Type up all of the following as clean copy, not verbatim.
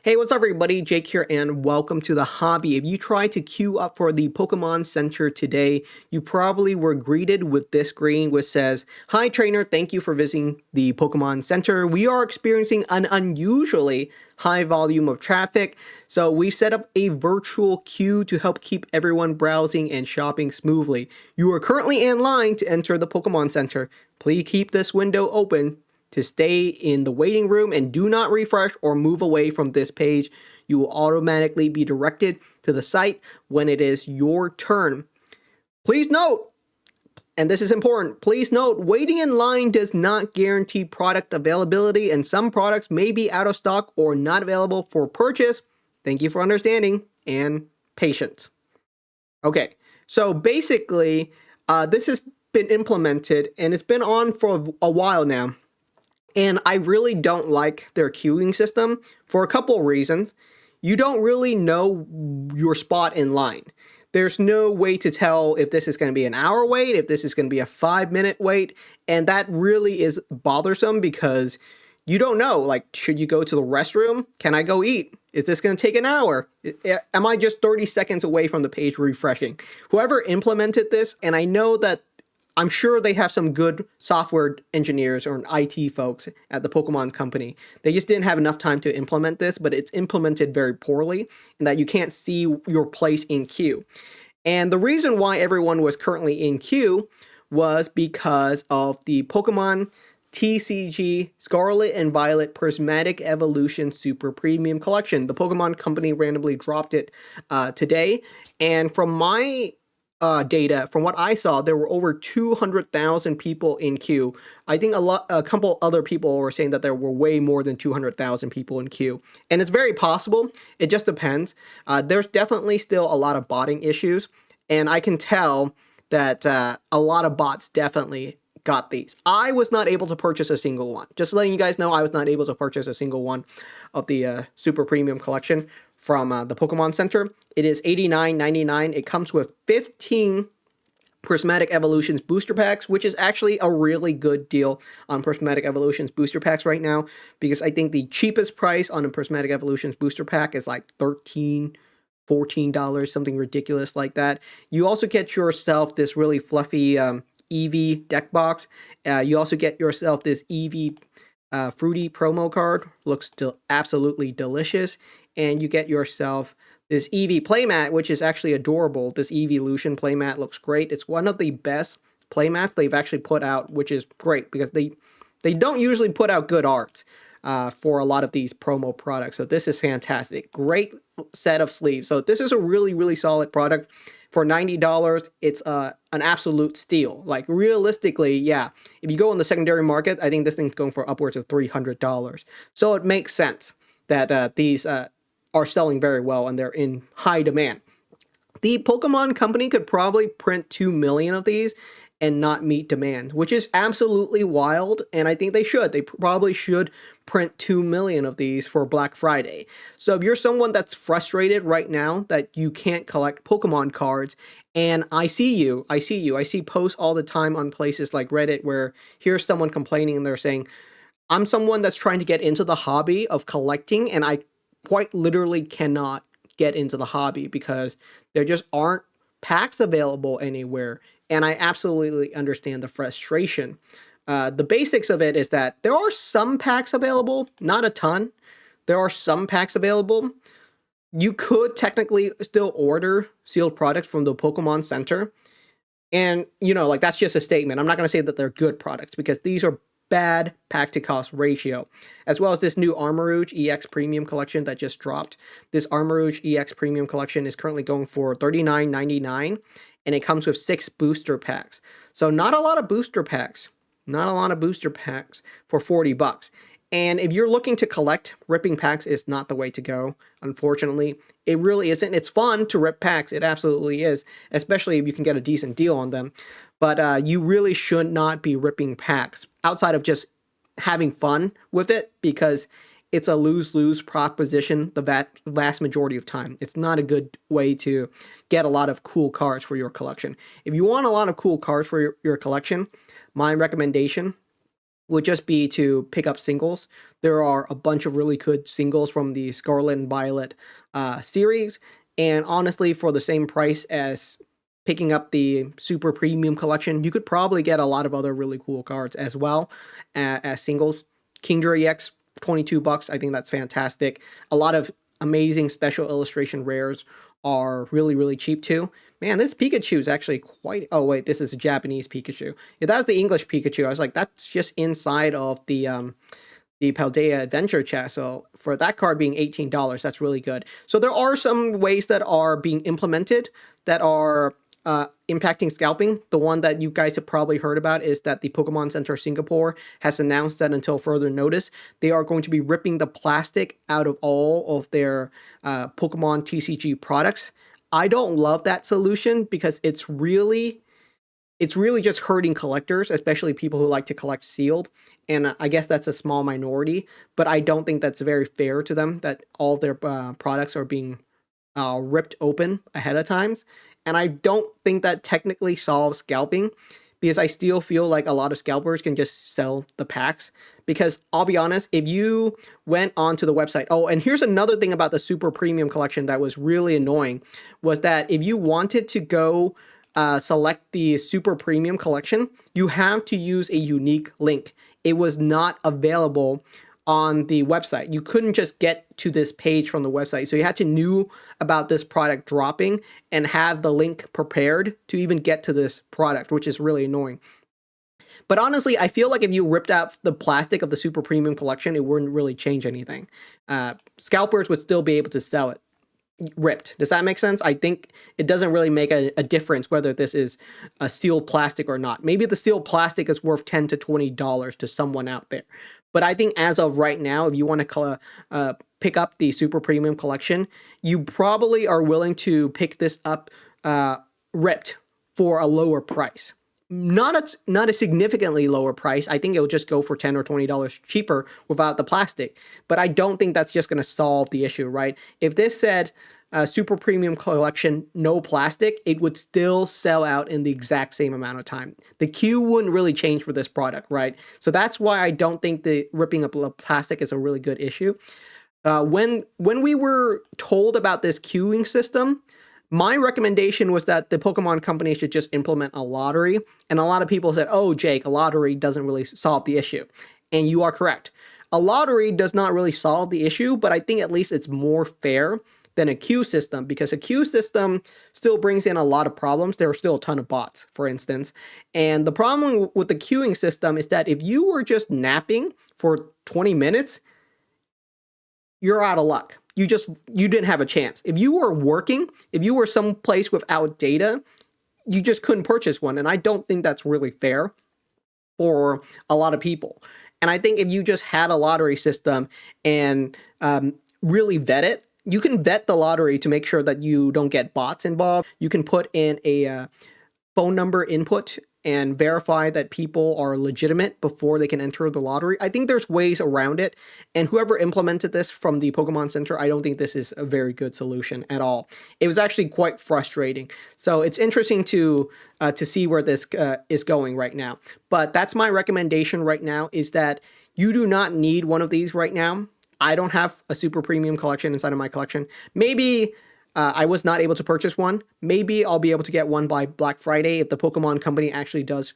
Hey, what's up everybody? Jake here and welcome to the hobby. If you tried to queue up for the Pokemon Center today, you probably were greeted with this screen which says, "Hi trainer, thank you for visiting the Pokemon Center. We are experiencing an unusually high volume of traffic, so we set up a virtual queue to help keep everyone browsing and shopping smoothly. You are currently in line to enter the Pokemon Center. Please keep this window open to stay in the waiting room and do not refresh or move away from this page. You will automatically be directed to the site when it is your turn. Please note, and this is important, please note, waiting in line does not guarantee product availability and some products may be out of stock or not available for purchase. Thank you for understanding and patience." Okay, so basically, this has been implemented and it's been on for a while now. And I really don't like their queuing system for a couple of reasons. You don't really know your spot in line. There's no way to tell if this is going to be an hour wait, if this is going to be a 5-minute wait. And that really is bothersome because you don't know, like, should you go to the restroom? Can I go eat? Is this going to take an hour? Am I just 30 seconds away from the page refreshing? Whoever implemented this, and I know that I'm sure they have some good software engineers or IT folks at the Pokemon company. They just didn't have enough time to implement this, but it's implemented very poorly in that you can't see your place in queue. And the reason why everyone was currently in queue was because of the Pokemon TCG Scarlet and Violet Prismatic Evolution Super Premium Collection. The Pokemon company randomly dropped it today, and from my data, from what I saw, there were over 200,000 people in queue. I think a couple other people were saying that there were way more than 200,000 people in queue. And it's very possible. It just depends. There's definitely still a lot of botting issues. And I can tell that a lot of bots definitely got these. I was not able to purchase a single one. Just letting you guys know, I was not able to purchase a single one of the Super Premium Collection from the Pokemon Center. It is $89.99. It comes with 15 Prismatic Evolutions booster packs, which is actually a really good deal on Prismatic Evolutions booster packs right now, because I think the cheapest price on a Prismatic Evolutions booster pack is like $14, something ridiculous like that. You also get yourself this really fluffy Eevee deck box. You also get yourself this Eevee fruity promo card. Looks absolutely delicious. And you get yourself this Eevee playmat, which is actually adorable. This Eeveelution playmat looks great. It's one of the best playmats they've actually put out, which is great because they don't usually put out good art for a lot of these promo products. So this is fantastic. Great set of sleeves. So this is a really, really solid product. For $90, it's an absolute steal. Like, realistically, yeah, if you go on the secondary market, I think this thing's going for upwards of $300. So it makes sense that these are selling very well and they're in high demand. The Pokemon company could probably print 2 million of these and not meet demand, which is absolutely wild, and I think they should. They probably should print 2 million of these for Black Friday. So if you're someone that's frustrated right now that you can't collect Pokemon cards, and I see posts all the time on places like Reddit where here's someone complaining and they're saying, "I'm someone that's trying to get into the hobby of collecting, and I quite literally cannot get into the hobby because there just aren't packs available anywhere." And I absolutely understand the frustration. The basics of it is that there are some packs available, not a ton. There are some packs available. You could technically still order sealed products from the Pokemon Center. And, you know, like, that's just a statement. I'm not going to say that they're good products because these are bad pack to cost ratio, as well as this new Armarouge EX Premium Collection that just dropped. This Armarouge EX Premium Collection is currently going for $39.99, and it comes with 6 booster packs. So not a lot of booster packs. Not a lot of booster packs for $40. And if you're looking to collect, ripping packs is not the way to go, unfortunately. It really isn't. It's fun to rip packs. It absolutely is, especially if you can get a decent deal on them. But you really should not be ripping packs outside of just having fun with it, because it's a lose-lose proposition the vast majority of time. It's not a good way to get a lot of cool cards for your collection. If you want a lot of cool cards for your collection, my recommendation would just be to pick up singles. There are a bunch of really good singles from the Scarlet and Violet series, and honestly, for the same price as picking up the super premium collection, you could probably get a lot of other really cool cards as well as singles. Kingdra EX, $22. I think that's fantastic. A lot of amazing special illustration rares are really, really cheap too. Man, this Pikachu is actually quite... Oh, wait, this is a Japanese Pikachu. Yeah, that was the English Pikachu. I was like, that's just inside of the Paldea Adventure chest. So for that card being $18, that's really good. So there are some ways that are being implemented that are impacting scalping. The one that you guys have probably heard about is that the Pokemon Center Singapore has announced that until further notice, they are going to be ripping the plastic out of all of their Pokemon TCG products. I don't love that solution because it's really just hurting collectors, especially people who like to collect sealed. And I guess that's a small minority, but I don't think that's very fair to them that all of their products are being ripped open ahead of times. And I don't think that technically solves scalping, because I still feel like a lot of scalpers can just sell the packs. Because I'll be honest, if you went onto the website... Oh, and here's another thing about the super premium collection that was really annoying, was that if you wanted to go select the super premium collection, you have to use a unique link. It was not available on the website. You couldn't just get to this page from the website. So you had to know about this product dropping and have the link prepared to even get to this product, which is really annoying. But honestly, I feel like if you ripped out the plastic of the super premium collection, it wouldn't really change anything. Scalpers would still be able to sell it ripped. Does that make sense? I think it doesn't really make a difference whether this is a sealed plastic or not. Maybe the sealed plastic is worth $10 to $20 to someone out there. But I think as of right now, if you want to pick up the super premium collection, you probably are willing to pick this up ripped for a lower price. Not a significantly lower price. I think it'll just go for $10 or $20 cheaper without the plastic. But I don't think that's just going to solve the issue, right? If this said super premium collection, no plastic, it would still sell out in the exact same amount of time. The queue wouldn't really change for this product, right? So that's why I don't think the ripping up the plastic is a really good issue. When we were told about this queuing system, my recommendation was that the Pokemon company should just implement a lottery. And a lot of people said, oh, Jake, a lottery doesn't really solve the issue. And you are correct. A lottery does not really solve the issue, but I think at least it's more fair than a queue system, because a queue system still brings in a lot of problems. There are still a ton of bots, for instance. And the problem with the queuing system is that if you were just napping for 20 minutes, you're out of luck. You didn't have a chance. If you were working, if you were someplace without data, you just couldn't purchase one. And I don't think that's really fair for a lot of people. And I think if you just had a lottery system and really vet it, you can vet the lottery to make sure that you don't get bots involved. You can put in a phone number input and verify that people are legitimate before they can enter the lottery. I think there's ways around it, and whoever implemented this from the Pokemon Center, I don't think this is a very good solution at all. It was actually quite frustrating. So it's interesting to see where this is going right now. But that's my recommendation right now, is that you do not need one of these right now. I don't have a super premium collection inside of my collection. Maybe I was not able to purchase one. Maybe I'll be able to get one by Black Friday if the Pokemon company actually does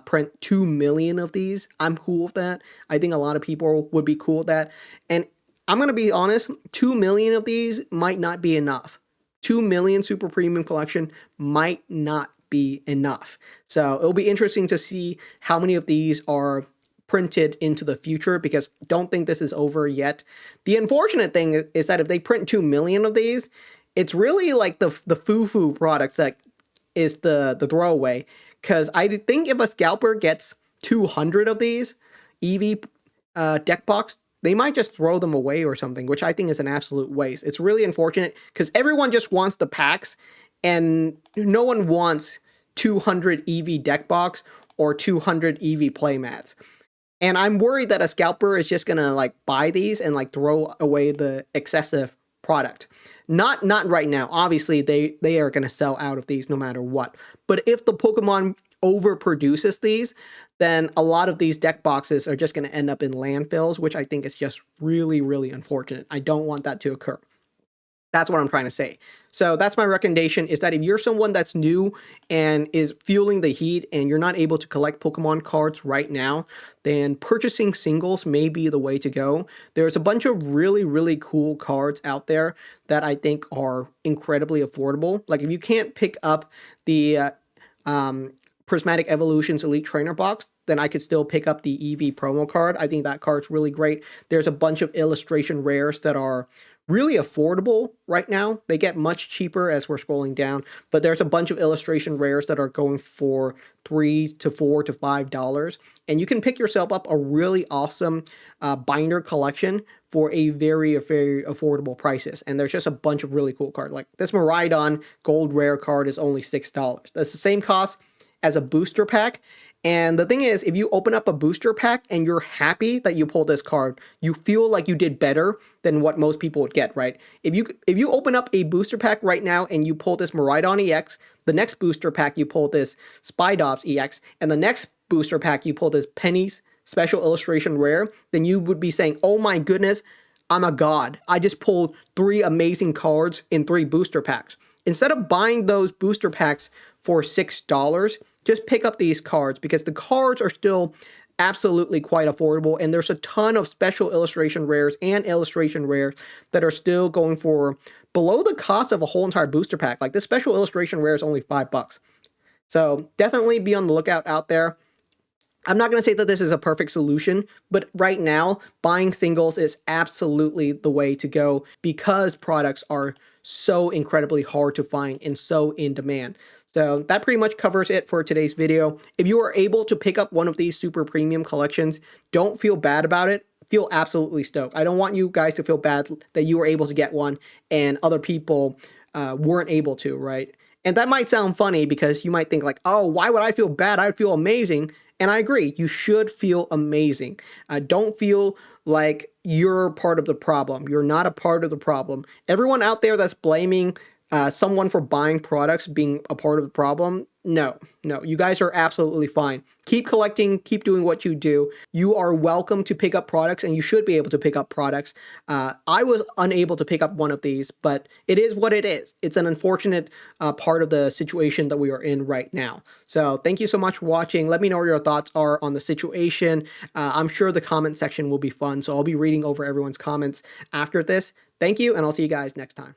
print 2 million of these. I'm cool with that. I think a lot of people would be cool with that. And I'm going to be honest, 2 million of these might not be enough. 2 million super premium collection might not be enough. So it'll be interesting to see how many of these are printed into the future, because I don't think this is over yet. The unfortunate thing is that if they print 2 million of these, it's really like the foo-foo products that is the throwaway. Because I think if a scalper gets 200 of these EV deck box, they might just throw them away or something, which I think is an absolute waste. It's really unfortunate because everyone just wants the packs, and no one wants 200 EV deck box or 200 EV playmats. And I'm worried that a scalper is just gonna like buy these and like throw away the excessive product. Not right now. Obviously, they are gonna sell out of these no matter what. But if the Pokemon overproduces these, then a lot of these deck boxes are just going to end up in landfills, which I think is just really, really unfortunate. I don't want that to occur. That's what I'm trying to say. So that's my recommendation, is that if you're someone that's new and is fueling the heat and you're not able to collect Pokemon cards right now, then purchasing singles may be the way to go. There's a bunch of really, really cool cards out there that I think are incredibly affordable. Like if you can't pick up the Prismatic Evolutions Elite Trainer box, then I could still pick up the EV promo card. I think that card's really great. There's a bunch of illustration rares that are really affordable right now. They get much cheaper as we're scrolling down, but there's a bunch of illustration rares that are going for $3 to $4 to $5, and you can pick yourself up a really awesome binder collection for a very, very affordable prices. And there's just a bunch of really cool cards. Like this Miraidon gold rare card is only $6. That's the same cost as a booster pack. And the thing is, if you open up a booster pack and you're happy that you pulled this card, you feel like you did better than what most people would get, right? If you open up a booster pack right now and you pull this Miraidon EX, the next booster pack you pull this Spidops EX, and the next booster pack you pull this Penny's Special Illustration Rare, then you would be saying, oh my goodness, I'm a god. I just pulled 3 amazing cards in 3 booster packs. Instead of buying those booster packs for $6, just pick up these cards, because the cards are still absolutely quite affordable, and there's a ton of special illustration rares and illustration rares that are still going for below the cost of a whole entire booster pack. Like this special illustration rare is only $5. So definitely be on the lookout out there. I'm not going to say that this is a perfect solution, but right now, buying singles is absolutely the way to go, because products are so incredibly hard to find and so in demand. So that pretty much covers it for today's video. If you are able to pick up one of these super premium collections, don't feel bad about it. Feel absolutely stoked. I don't want you guys to feel bad that you were able to get one and other people weren't able to, right? And that might sound funny, because you might think like, oh, why would I feel bad? I would feel amazing. And I agree, you should feel amazing. Don't feel like you're part of the problem. You're not a part of the problem. Everyone out there that's blaming someone for buying products being a part of the problem, no, you guys are absolutely fine. Keep collecting, keep doing what you do. You are welcome to pick up products, and you should be able to pick up products. I was unable to pick up one of these, but it is what it is. It's an unfortunate part of the situation that we are in right now. So thank you so much for watching. Let me know what your thoughts are on the situation. I'm sure the comment section will be fun, so I'll be reading over everyone's comments after this. Thank you, and I'll see you guys next time.